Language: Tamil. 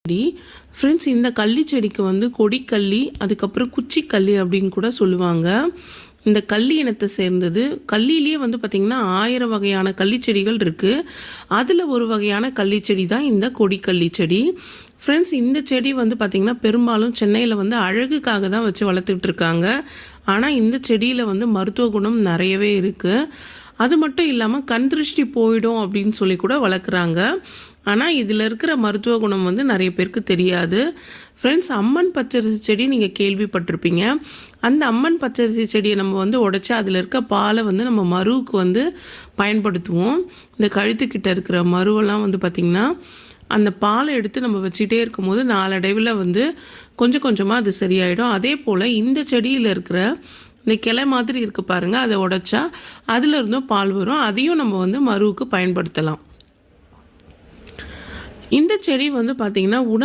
செடி. ஃப்ரெண்ட்ஸ், இந்த கள்ளி செடிக்கு வந்து கொடிக்கள்ளி, அதுக்கப்புறம் குச்சிக்கள்ளி அப்படின்னு கூட சொல்லுவாங்க. இந்த கள்ளி இனத்தை சேர்ந்தது. கள்ளியிலேயே வந்து பார்த்திங்கன்னா 1000 வகையான கள்ளி செடிகள் இருக்குது. அதில் ஒரு வகையான கள்ளி செடி தான் இந்த கொடிக்கள்ளி செடி. ஃப்ரெண்ட்ஸ், இந்த செடி வந்து பார்த்திங்கன்னா பெரும்பாலும் சென்னையில் வந்து அழகுக்காக தான் வச்சு வளர்த்துட்டு இருக்காங்க. ஆனால் இந்த செடியில் வந்து மருத்துவ குணம் நிறையவே இருக்குது. அது மட்டும் இல்லாமல் கண் திருஷ்டி போயிடும் அப்படின்னு சொல்லி கூட வளர்க்குறாங்க. ஆனால் இதில் இருக்கிற மருத்துவ குணம் வந்து நிறைய பேருக்கு தெரியாது. ஃப்ரெண்ட்ஸ், அம்மன் பச்சரிசி செடி நீங்கள் கேள்விப்பட்டிருப்பீங்க. அந்த அம்மன் பச்சரிசி செடியை நம்ம வந்து உடைச்சி அதில் இருக்க பாலை வந்து நம்ம மருவுக்கு வந்து பயன்படுத்துவோம். இந்த கழுத்துக்கிட்ட இருக்கிற மருவெல்லாம் வந்து பார்த்திங்கன்னா அந்த பாலை எடுத்து நம்ம வச்சுட்டே இருக்கும்போது நாளடைவில் வந்து கொஞ்சம் கொஞ்சமாக அது சரியாயிடும். அதே போல் இந்த செடியில் இருக்கிற இந்த கிளை மாதிரி இருக்குது பாருங்கள், அதை உடைச்சா அதில் இருந்தும் பால் வரும். அதையும் நம்ம வந்து மருவுக்கு பயன்படுத்தலாம். இந்த செடி வந்து பார்த்திங்கன்னா